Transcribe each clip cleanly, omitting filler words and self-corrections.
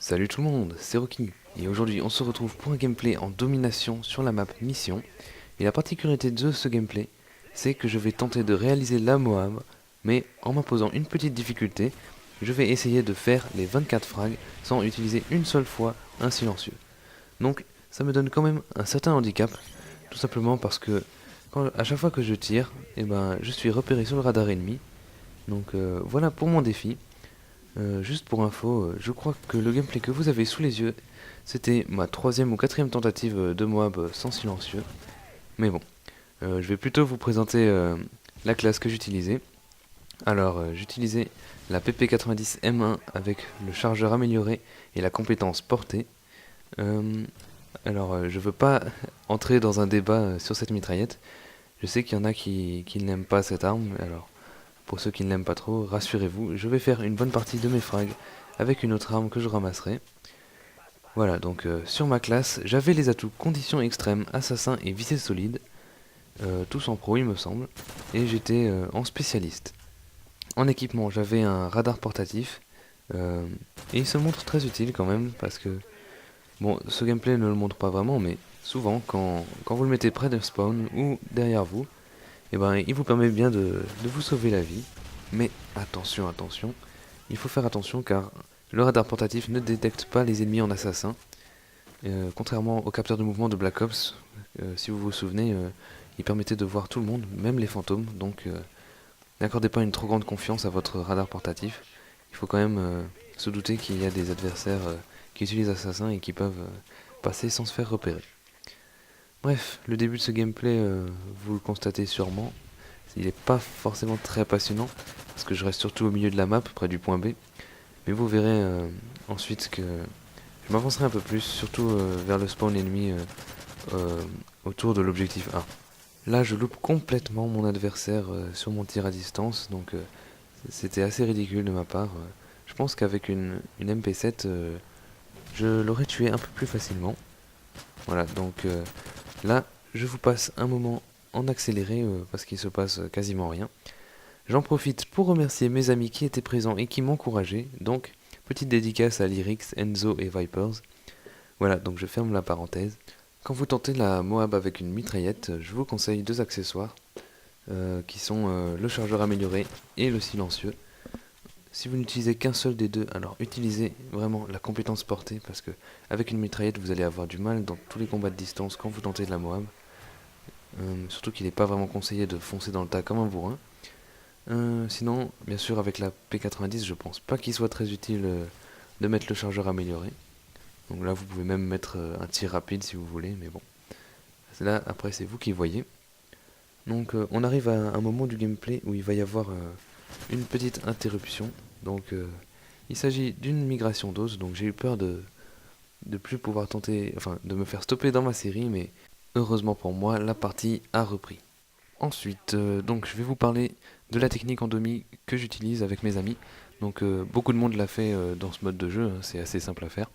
Salut tout le monde, c'est Rocky, et aujourd'hui on se retrouve pour un gameplay en domination sur la map Mission. Et la particularité de ce gameplay, c'est que je vais tenter de réaliser la Moab, mais en m'imposant une petite difficulté, je vais essayer de faire les 24 frags sans utiliser une seule fois un silencieux. Donc ça me donne quand même un certain handicap, tout simplement parce que à chaque fois que je tire, je suis repéré sur le radar ennemi. Donc voilà pour mon défi. Juste pour info, je crois que le gameplay que vous avez sous les yeux, c'était ma troisième ou quatrième tentative de Moab sans silencieux. Mais bon, je vais plutôt vous présenter la classe que j'utilisais. Alors, j'utilisais la PP90M1 avec le chargeur amélioré et la compétence portée. Euh, je veux pas entrer dans un débat sur cette mitraillette. Je sais qu'il y en a qui n'aiment pas cette arme, alors pour ceux qui ne l'aiment pas trop, rassurez-vous, je vais faire une bonne partie de mes frags avec une autre arme que je ramasserai. Voilà, donc sur ma classe, j'avais les atouts conditions extrêmes, assassin et visée solide, tous en pro il me semble, et j'étais en spécialiste. En équipement, j'avais un radar portatif, et il se montre très utile quand même, parce que, bon, ce gameplay ne le montre pas vraiment, mais souvent, quand vous le mettez près d'un spawn ou derrière vous, il vous permet bien de vous sauver la vie. Mais attention, attention, il faut faire attention car le radar portatif ne détecte pas les ennemis en assassin. Contrairement au capteur de mouvement de Black Ops, si vous vous souvenez, il permettait de voir tout le monde, même les fantômes. Donc n'accordez pas une trop grande confiance à votre radar portatif. Il faut quand même se douter qu'il y a des adversaires qui utilisent assassin et qui peuvent passer sans se faire repérer. Bref, le début de ce gameplay, vous le constatez sûrement, il n'est pas forcément très passionnant, parce que je reste surtout au milieu de la map, près du point B, mais vous verrez ensuite que je m'avancerai un peu plus, surtout vers le spawn ennemi euh, autour de l'objectif A. Là, je loupe complètement mon adversaire sur mon tir à distance, donc c'était assez ridicule de ma part. Je pense qu'avec une MP7, je l'aurais tué un peu plus facilement. Voilà, donc là, je vous passe un moment en accéléré parce qu'il se passe quasiment rien. J'en profite pour remercier mes amis qui étaient présents et qui m'encourageaient. Donc, petite dédicace à Lyrix, Enzo et Vipers. Voilà, donc je ferme la parenthèse. Quand vous tentez la Moab avec une mitraillette, je vous conseille deux accessoires qui sont le chargeur amélioré et le silencieux. Si vous n'utilisez qu'un seul des deux, alors utilisez vraiment la compétence portée parce que avec une mitraillette vous allez avoir du mal dans tous les combats de distance quand vous tentez de la Moab. Surtout qu'il n'est pas vraiment conseillé de foncer dans le tas comme un bourrin. Sinon, bien sûr, avec la P90, je pense pas qu'il soit très utile de mettre le chargeur amélioré. Donc là, vous pouvez même mettre un tir rapide si vous voulez, mais bon. Là, après, c'est vous qui voyez. Donc, on arrive à un moment du gameplay où il va y avoir une petite interruption. Donc, il s'agit d'une migration d'os. Donc, j'ai eu peur de plus pouvoir tenter, enfin, de me faire stopper dans ma série, mais heureusement pour moi, la partie a repris. Ensuite, donc je vais vous parler de la technique en demi que j'utilise avec mes amis. Donc beaucoup de monde l'a fait dans ce mode de jeu, hein, c'est assez simple à faire.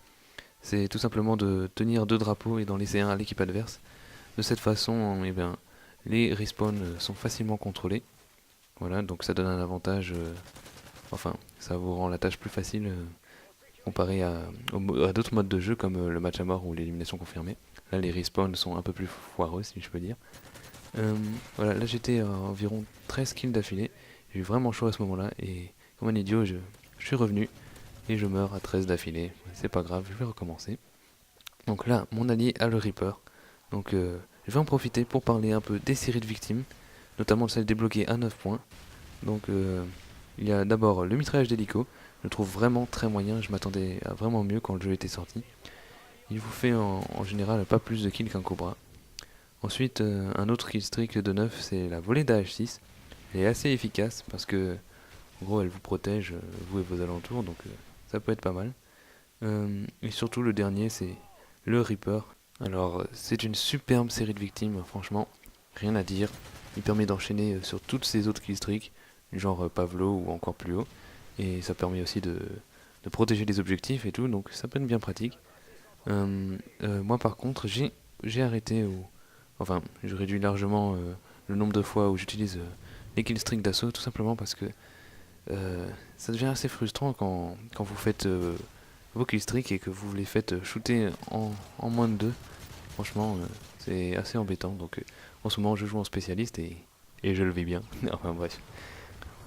C'est tout simplement de tenir deux drapeaux et d'en laisser un à l'équipe adverse. De cette façon, les respawns sont facilement contrôlés. Voilà, donc ça donne un avantage, enfin ça vous rend la tâche plus facile comparé à d'autres modes de jeu comme le match à mort ou l'élimination confirmée. Là les respawns sont un peu plus foireux si je peux dire. Euh, voilà, là j'étais à environ 13 kills d'affilée. J'ai eu vraiment chaud à ce moment-là et comme un idiot, je suis revenu et je meurs à 13 d'affilée. C'est pas grave, je vais recommencer. Donc là, mon allié a le Reaper. Donc je vais en profiter pour parler un peu des séries de victimes, notamment de celles débloquées à 9 points. Donc il y a d'abord le mitraillage d'hélico. Je le trouve vraiment très moyen, je m'attendais à vraiment mieux quand le jeu était sorti. Il vous fait en général pas plus de kills qu'un Cobra. Ensuite, un autre killstreak de 9, c'est la volée d'AH6. Elle est assez efficace parce que, en gros, elle vous protège, vous et vos alentours, donc ça peut être pas mal. Et surtout, le dernier, c'est le Reaper. Alors, c'est une superbe série de victimes, franchement, rien à dire. Il permet d'enchaîner sur toutes ces autres killstreaks, genre Pavlo ou encore plus haut. Et ça permet aussi de protéger les objectifs et tout, donc ça peut être bien pratique. Moi, par contre, j'ai arrêté au enfin, je réduis largement le nombre de fois où j'utilise les killstreaks d'assaut, tout simplement parce que ça devient assez frustrant quand vous faites vos killstreaks et que vous les faites shooter en moins de 2. Franchement, c'est assez embêtant. Donc en ce moment, je joue en spécialiste et je le vis bien. Enfin bref.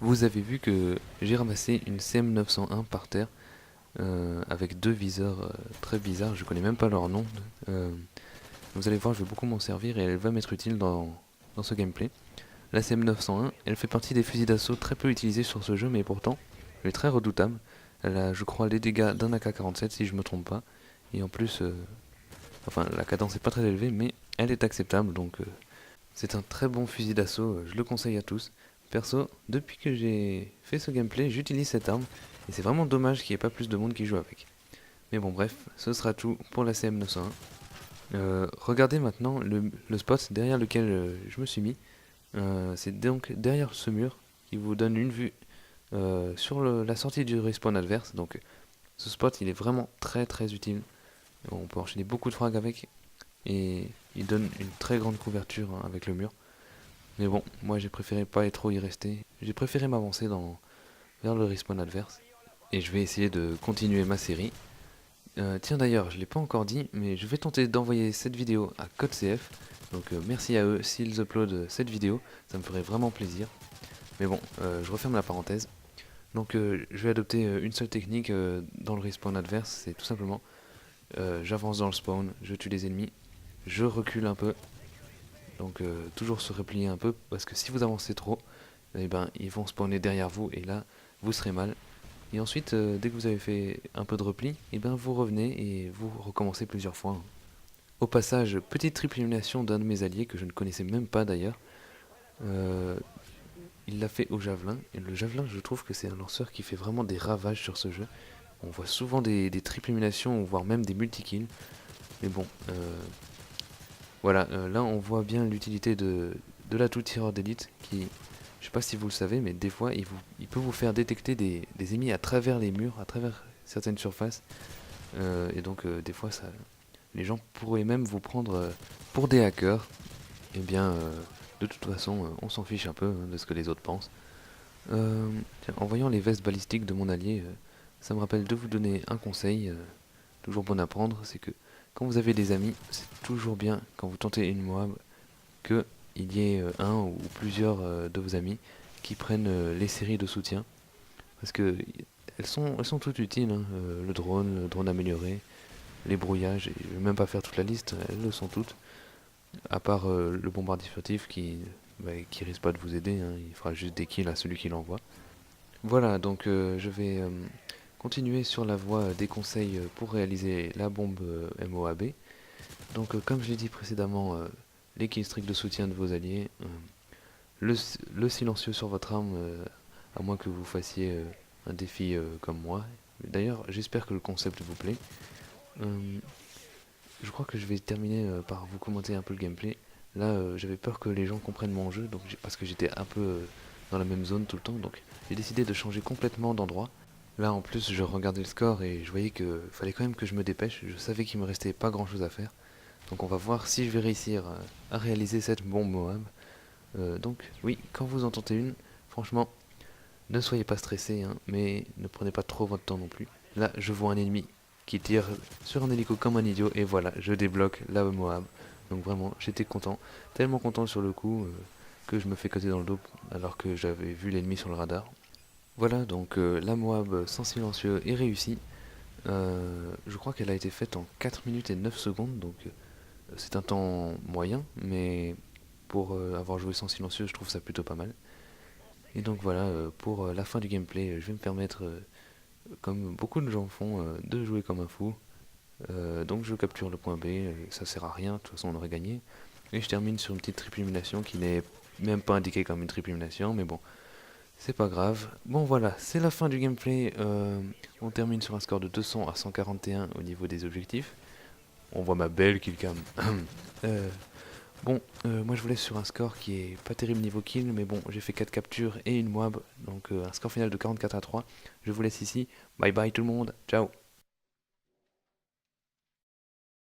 Vous avez vu que j'ai ramassé une CM901 par terre avec deux viseurs très bizarres. Je connais même pas leur nom. Euh, vous allez voir, je vais beaucoup m'en servir et elle va m'être utile dans ce gameplay. La CM901, elle fait partie des fusils d'assaut très peu utilisés sur ce jeu, mais pourtant, elle est très redoutable. Elle a, je crois, les dégâts d'un AK-47 si je me trompe pas. Et en plus, enfin, la cadence est pas très élevée, mais elle est acceptable, donc c'est un très bon fusil d'assaut, je le conseille à tous. Perso, depuis que j'ai fait ce gameplay, j'utilise cette arme, et c'est vraiment dommage qu'il n'y ait pas plus de monde qui joue avec. Mais bon bref, ce sera tout pour la CM901. Regardez maintenant le spot derrière lequel je me suis mis. C'est donc derrière ce mur qui vous donne une vue sur la sortie du respawn adverse. Donc ce spot il est vraiment très utile. On peut enchaîner beaucoup de frags avec et il donne une très grande couverture avec le mur. Mais bon, moi j'ai préféré pas trop y rester. J'ai préféré m'avancer vers le respawn adverse. Et je vais essayer de continuer ma série. Tiens d'ailleurs, je l'ai pas encore dit, mais je vais tenter d'envoyer cette vidéo à CodeCF. Donc merci à eux s'ils uploadent cette vidéo, ça me ferait vraiment plaisir. Mais bon, je referme la parenthèse. Donc je vais adopter une seule technique dans le respawn adverse, c'est tout simplement j'avance dans le spawn, je tue les ennemis, je recule un peu. Donc toujours se replier un peu, parce que si vous avancez trop, eh ben, ils vont spawner derrière vous et là, vous serez mal. Et ensuite, dès que vous avez fait un peu de repli, eh ben, vous revenez et vous recommencez plusieurs fois. Au passage, petite triple élimination d'un de mes alliés que je ne connaissais même pas d'ailleurs. Euh, il l'a fait au javelin, et le javelin, je trouve que c'est un lanceur qui fait vraiment des ravages sur ce jeu. On voit souvent des triple éliminations, voire même des multi-kills. Mais bon, voilà, là on voit bien l'utilité de l'atout tireur d'élite qui, je sais pas si vous le savez, mais des fois il peut vous faire détecter des ennemis à travers les murs, à travers certaines surfaces. Et donc des fois les gens pourraient même vous prendre pour des hackers. Et bien de toute façon on s'en fiche un peu de ce que les autres pensent. Tiens, en voyant les vestes balistiques de mon allié, ça me rappelle de vous donner un conseil, toujours bon à prendre, c'est que quand vous avez des amis, c'est toujours bien quand vous tentez une Moab qu'il y ait un ou plusieurs de vos amis qui prennent les séries de soutien. Parce que elles sont toutes utiles, hein, le drone amélioré, les brouillages, et je vais même pas faire toute la liste, elles le sont toutes. À part le bombardier furtif qui risque pas de vous aider, hein, il fera juste des kills à celui qui l'envoie. Voilà, donc je vais continuer sur la voie des conseils pour réaliser la bombe MOAB. Donc comme je l'ai dit précédemment, les killstreaks de soutien de vos alliés, le silencieux sur votre arme, à moins que vous fassiez un défi comme moi. D'ailleurs, j'espère que le concept vous plaît. Euh, je crois que je vais terminer par vous commenter un peu le gameplay. Là, j'avais peur que les gens comprennent mon jeu, donc parce que j'étais un peu dans la même zone tout le temps, donc j'ai décidé de changer complètement d'endroit. Là, en plus, je regardais le score et je voyais que fallait quand même que je me dépêche. Je savais qu'il me restait pas grand chose à faire. Donc on va voir si je vais réussir à réaliser cette bombe Moab. Donc oui, quand vous en tentez une, franchement, ne soyez pas stressé, hein, mais ne prenez pas trop votre temps non plus. Là, je vois un ennemi qui tire sur un hélico comme un idiot, et voilà, je débloque la Moab. Donc vraiment, j'étais content, tellement content sur le coup que je me fais coter dans le dos alors que j'avais vu l'ennemi sur le radar. Voilà, donc la Moab sans silencieux est réussie. Je crois qu'elle a été faite en 4 minutes et 9 secondes, donc c'est un temps moyen, mais pour avoir joué sans silencieux, je trouve ça plutôt pas mal. Et donc voilà, pour la fin du gameplay, je vais me permettre, comme beaucoup de gens font, de jouer comme un fou. Donc je capture le point B, ça sert à rien, de toute façon on aurait gagné. Et je termine sur une petite triple élimination qui n'est même pas indiquée comme une triple élimination, mais bon, c'est pas grave. Bon voilà, c'est la fin du gameplay. On termine sur un score de 200 à 141 au niveau des objectifs. On voit ma belle killcam. euh, Bon, moi je vous laisse sur un score qui est pas terrible niveau kill, mais bon, j'ai fait 4 captures et une moab, donc un score final de 44 à 3. Je vous laisse ici. Bye bye tout le monde, ciao.